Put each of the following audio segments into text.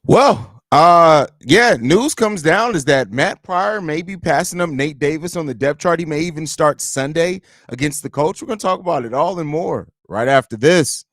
Yeah, news comes down is that Matt Pryor may be passing up Nate Davis on the depth chart. He may even start Sunday against the Colts. We're going to talk about it all and more right after this.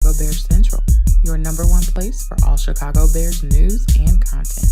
Chicago Bears Central, your number one place for all Chicago Bears news and content.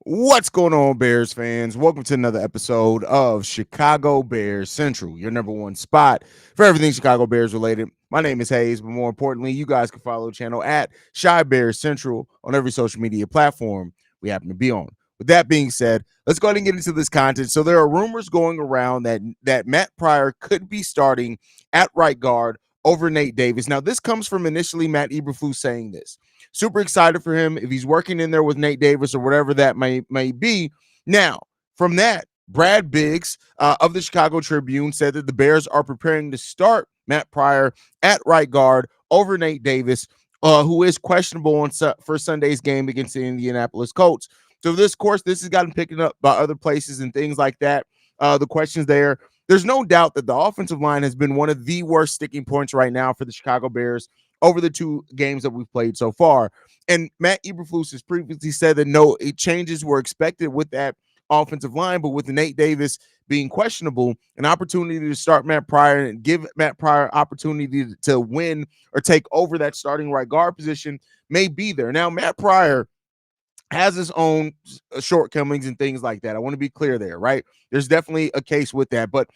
What's going on, Bears fans? Welcome to another episode of Chicago Bears Central, your number one spot for everything Chicago Bears related. My name is Haize, but more importantly, you guys can follow the channel at Shy Bears Central on every social media platform we happen to be on. With that being said, let's go ahead and get into this content. So there are rumors going around that Matt Pryor could be starting at right guard over Nate Davis. Now, this comes from initially Matt Eberflus saying this. Super excited for him if he's working in there with Nate Davis or whatever that may be. Now, from that, Brad Biggs of the Chicago Tribune said that the Bears are preparing to start Matt Pryor at right guard over Nate Davis, who is questionable for Sunday's game against the Indianapolis Colts. So this has gotten picked up by other places and things like that. The questions there. There's no doubt that the offensive line has been one of the worst sticking points right now for the Chicago Bears over the two games that we've played so far. And Matt Eberflus has previously said that no changes were expected with that offensive line, but with Nate Davis being questionable, an opportunity to start Matt Pryor and give Matt Pryor opportunity to win or take over that starting right guard position may be there. Now, Matt Pryor has his own shortcomings and things like that. I want to be clear there, right? There's definitely a case with that, but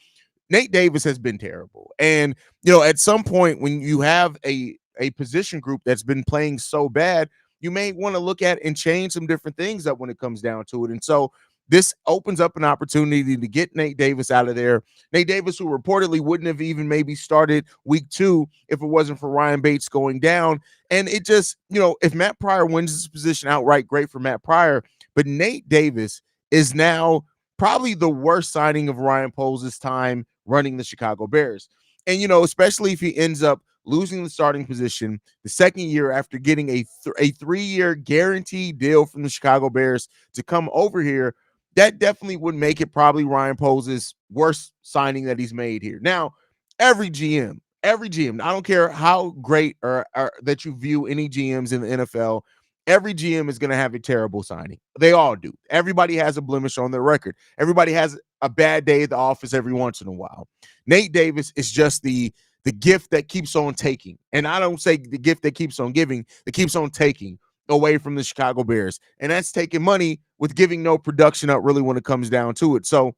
Nate Davis has been terrible. And, at some point when you have a position group that's been playing so bad, you may want to look at and change some different things up when it comes down to it. And so this opens up an opportunity to get Nate Davis out of there. Nate Davis, who reportedly wouldn't have even maybe started week 2 if it wasn't for Ryan Bates going down. And it just, if Matt Pryor wins this position outright, great for Matt Pryor. But Nate Davis is now probably the worst signing of Ryan Poles' time running the Chicago Bears. And, especially if he ends up losing the starting position the second year after getting a 3-year guaranteed deal from the Chicago Bears to come over here, that definitely would make it probably Ryan Poles' worst signing that he's made here. Now, every GM, I don't care how great or that you view any GMs in the NFL, every GM is going to have a terrible signing. They all do. Everybody has a blemish on their record. Everybody has a bad day at the office every once in a while. Nate Davis is just the gift that keeps on taking. And I don't say the gift that keeps on giving, that keeps on taking away from the Chicago Bears. And that's taking money with giving no production up really when it comes down to it. So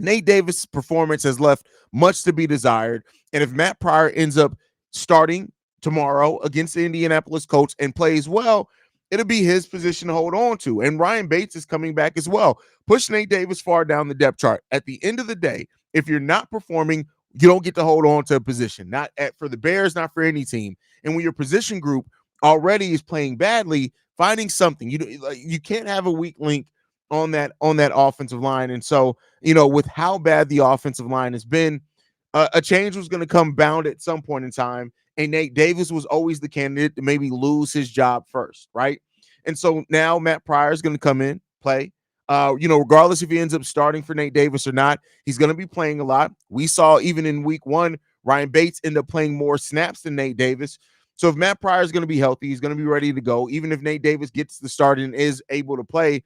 Nate Davis' performance has left much to be desired. And if Matt Pryor ends up starting tomorrow against the Indianapolis Colts and plays well, it'll be his position to hold on to. And Ryan Bates is coming back as well. Push Nate Davis far down the depth chart. At the end of the day, if you're not performing, you don't get to hold on to a position, for the Bears, not for any team. And when your position group already is playing badly, finding something, you can't have a weak link on that offensive line. And so, with how bad the offensive line has been, a change was going to come bound at some point in time. And Nate Davis was always the candidate to maybe lose his job first, right? And so now Matt Pryor is going to come in, play. Regardless if he ends up starting for Nate Davis or not, he's going to be playing a lot. We saw even in week 1, Ryan Bates end up playing more snaps than Nate Davis. So if Matt Pryor is going to be healthy, he's going to be ready to go. Even if Nate Davis gets the start and is able to play,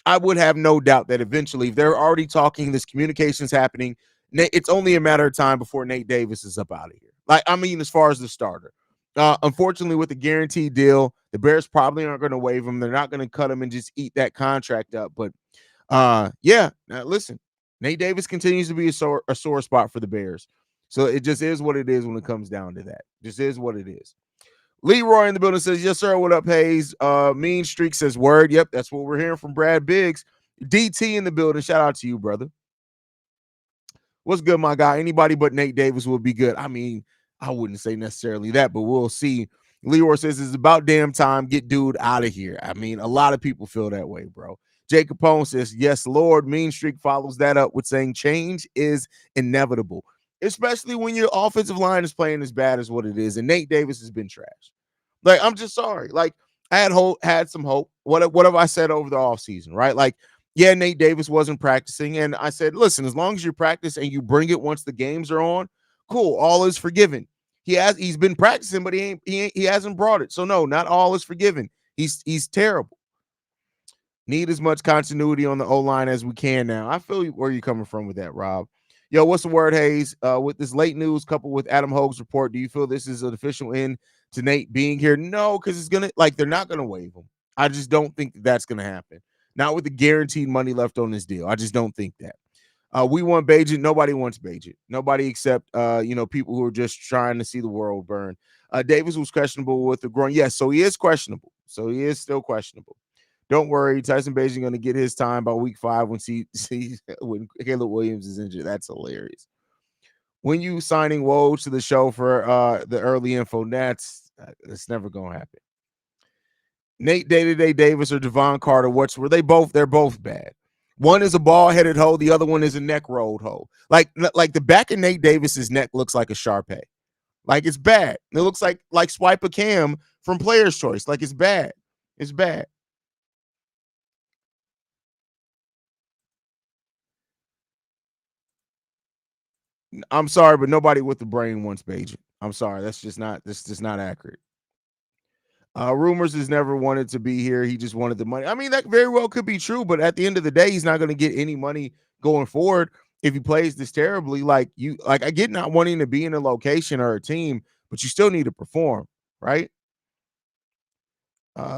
I would have no doubt that eventually, if they're already talking, this communication's happening, it's only a matter of time before Nate Davis is up out of here. As far as the starter. Unfortunately, with the guaranteed deal, the Bears probably aren't going to waive him. They're not going to cut him and just eat that contract up. But, now listen, Nate Davis continues to be a sore spot for the Bears. So it just is what it is when it comes down to that. Just is what it is. Leroy in the building says, yes, sir. What up, Haize? Mean Streak says, word. Yep, that's what we're hearing from Brad Biggs. DT in the building. Shout out to you, brother. What's good, my guy? Anybody but Nate Davis would be good. I wouldn't say necessarily that, but we'll see. Leroy says, it's about damn time. Get dude out of here. A lot of people feel that way, bro. Jake Capone says, yes, Lord. Mean Streak follows that up with saying change is inevitable, especially when your offensive line is playing as bad as what it is. And Nate Davis has been trash. I'm just sorry. I had some hope. What have I said over the offseason, right? Yeah, Nate Davis wasn't practicing. And I said, listen, as long as you practice and you bring it once the games are on, cool. All is forgiven. He's been practicing, but he hasn't brought it. So no, not all is forgiven. He's terrible. Need as much continuity on the O line as we can now. I feel where you're coming from with that, Rob. Yo, what's the word, Haize? With this late news coupled with Adam Hogue's report, do you feel this is an official end to Nate being here? No, because it's gonna they're not gonna waive him. I just don't think that's gonna happen. Not with the guaranteed money left on this deal. I just don't think that. We want Bajent. Nobody wants Bajent. Nobody except people who are just trying to see the world burn. Davis was questionable with the groin. Yes, so he is questionable. So he is still questionable. Don't worry, Tyson Bagent going to get his time by week 5 when Caleb Williams is injured. That's hilarious. When you signing Woj to the show for the early info, that's never going to happen. Nate Day-to-Day Davis or Devon Carter, they're both bad. One is a ball-headed hoe, the other one is a neck-rolled hoe. Like the back of Nate Davis's neck looks like a Shar-Pei. Like it's bad. It looks like Swipe a Cam from Player's Choice. Like it's bad. It's bad. I'm sorry, but nobody with the brain wants Bajent. I'm sorry. That's just not accurate. Rumors has never wanted to be here. He just wanted the money. I mean, that very well could be true, but at the end of the day, he's not going to get any money going forward if he plays this terribly. I get not wanting to be in a location or a team, but you still need to perform, right?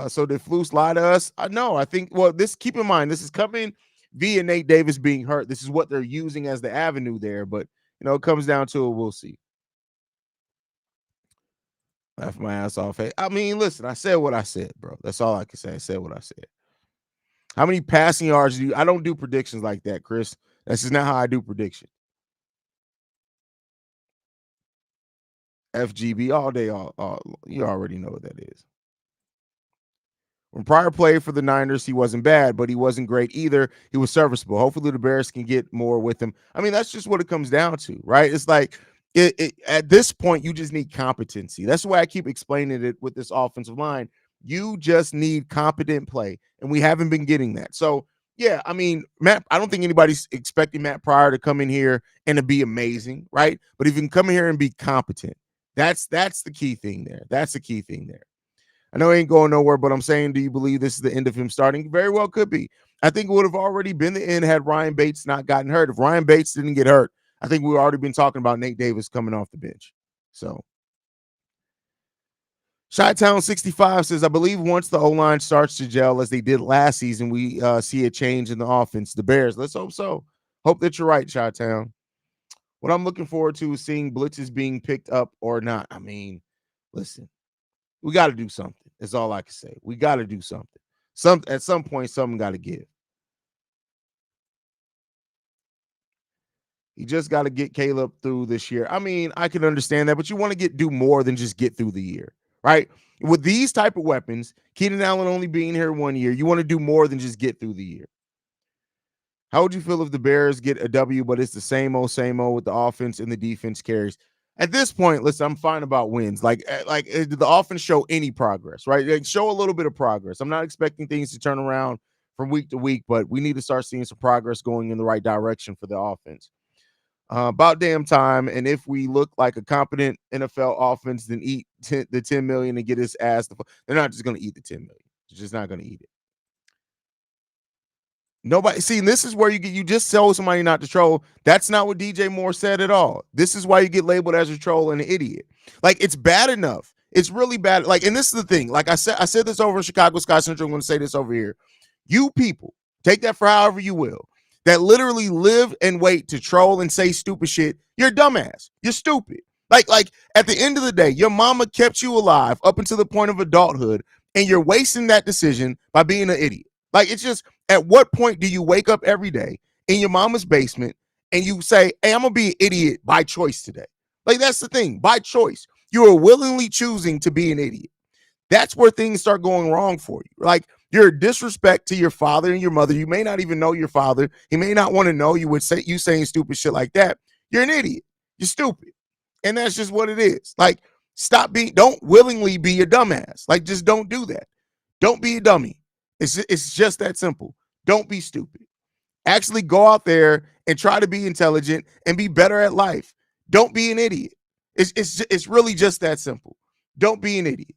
So did Flus lie to us? No, I think, keep in mind, this is coming via Nate Davis being hurt. This is what they're using as the avenue there, but it comes down to it. We'll see. Laugh my ass off. Hey, I mean, listen, I said what I said, bro. That's all I can say. I said what I said. How many passing yards do you? I don't do predictions like that, Chris. That's just not how I do predictions. FGB all day, all you already know what that is. When Pryor played for the Niners, he wasn't bad, but he wasn't great either. He was serviceable. Hopefully the Bears can get more with him. I mean, that's just what it comes down to, right? It's like at this point, you just need competency. That's why I keep explaining it with this offensive line. You just need competent play, and we haven't been getting that. So, yeah, I mean, I don't think anybody's expecting Matt Pryor to come in here and to be amazing, right? But if you can come in here and be competent, that's the key thing there. That's the key thing there. I know he ain't going nowhere, but I'm saying, do you believe this is the end of him starting? Very well could be. I think it would have already been the end had Ryan Bates not gotten hurt. If Ryan Bates didn't get hurt, I think we've already been talking about Nate Davis coming off the bench. So, Chi-Town 65 says, I believe once the O-line starts to gel as they did last season, we see a change in the offense. The Bears, let's hope so. Hope that you're right, Chi-Town. What I'm looking forward to is seeing blitzes being picked up or not. I mean, listen. We got to do something. That's all I can say. We got to do something. At some point, something got to give. You just got to get Caleb through this year. I mean, I can understand that, but you want to do more than just get through the year, right? With these type of weapons, Keenan Allen only being here 1 year, you want to do more than just get through the year. How would you feel if the Bears get a W, but it's the same old with the offense and the defense carries? At this point, listen, I'm fine about wins. Did the offense show any progress, right? Like, show a little bit of progress. I'm not expecting things to turn around from week to week, but we need to start seeing some progress going in the right direction for the offense. About damn time. And if we look like a competent NFL offense, then eat the $10 million and get his ass. They're not just going to eat the $10 million. They're just not going to eat it. Nobody see, this is where you just tell somebody not to troll. That's not what DJ Moore said at all. This is why you get labeled as a troll and an idiot. Like, it's bad enough. It's really bad. Like, and this is the thing. Like I said this over in Chicago Sky Central. I'm going to say this over here. You people, take that for however you will, that literally live and wait to troll and say stupid shit. You're a dumbass. You're stupid. Like at the end of the day, your mama kept you alive up until the point of adulthood, and you're wasting that decision by being an idiot. Like, it's just, at what point do you wake up every day in your mama's basement and you say, hey, I'm going to be an idiot by choice today? Like, that's the thing. By choice. You are willingly choosing to be an idiot. That's where things start going wrong for you. Like, you're a disrespect to your father and your mother. You may not even know your father. He may not want to know you would say you saying stupid shit like that. You're an idiot. You're stupid. And that's just what it is. Like, don't willingly be a dumbass. Like, just don't do that. Don't be a dummy. It's just that simple. Don't be stupid. Actually go out there and try to be intelligent and be better at life. Don't be an idiot. It's really just that simple. Don't be an idiot.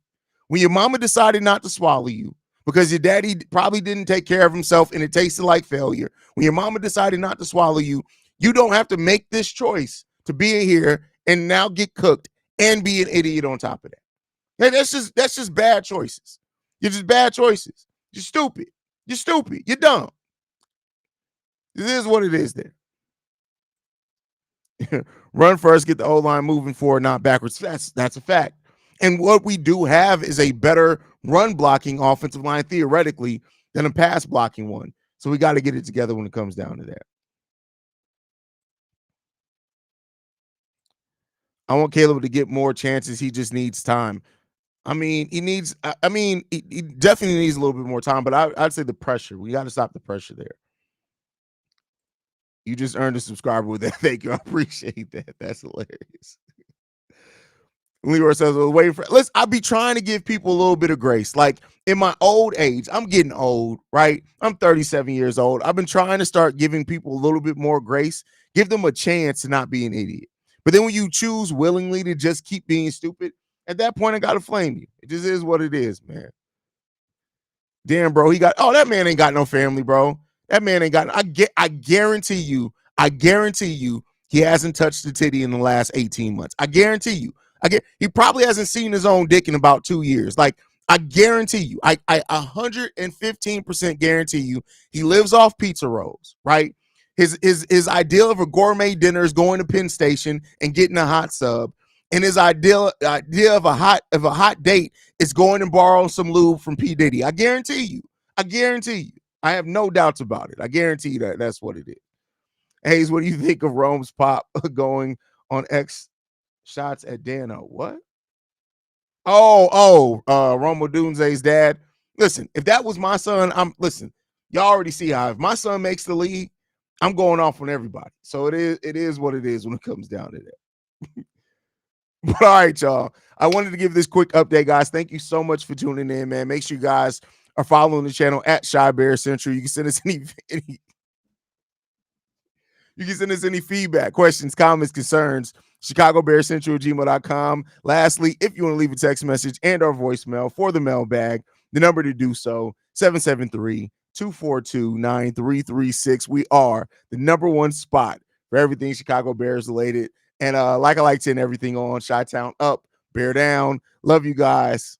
When your mama decided not to swallow you because your daddy probably didn't take care of himself and it tasted like failure. When your mama decided not to swallow you, you don't have to make this choice to be in here and now get cooked and be an idiot on top of that. Hey, that's just bad choices. You're just bad choices. You're stupid. You're stupid. You're dumb. This is what it is there. Run first, get the O line moving forward, not backwards. That's a fact. And what we do have is a better run blocking offensive line theoretically than a pass blocking one. So we got to get it together when it comes down to that. I want Caleb to get more chances. He just needs time. I mean, he definitely needs a little bit more time, but I'd say the pressure. We got to stop the pressure there. You just earned a subscriber with that. Thank you. I appreciate that. That's hilarious. Leroy says, well, waiting for I'll be trying to give people a little bit of grace. Like in my old age, I'm getting old, right? I'm 37 years old. I've been trying to start giving people a little bit more grace, give them a chance to not be an idiot. But then when you choose willingly to just keep being stupid, at that point, I gotta flame you. It just is what it is, man. Damn, bro, that man ain't got no family, bro. That man ain't got. I guarantee you, he hasn't touched the titty in the last 18 months. I guarantee you. He probably hasn't seen his own dick in about 2 years. Like, I guarantee you, I 115% guarantee you, he lives off pizza rolls, right? His ideal of a gourmet dinner is going to Penn Station and getting a hot sub. And his idea of a hot date is going and borrowing some lube from P. Diddy. I guarantee you. I have no doubts about it. I guarantee you that's what it is. Haize, what do you think of Rome's pop going on X shots at Dano? What? Romo Dunze's dad. Listen, if that was my son, y'all already see how if my son makes the league, I'm going off on everybody. So it is what it is when it comes down to that. But all right, y'all. I wanted to give this quick update, guys. Thank you so much for tuning in, man. Make sure you guys are following the channel at Shy Bear Central. You can send us any feedback, questions, comments, concerns. ChicagoBearCentral@gmail.com. Lastly, if you want to leave a text message and or voicemail for the mailbag, the number to do so, 773-242-9336. We are the number one spot for everything Chicago Bears related. And like I like to end everything on, Chi-Town up, Bear down. Love you guys.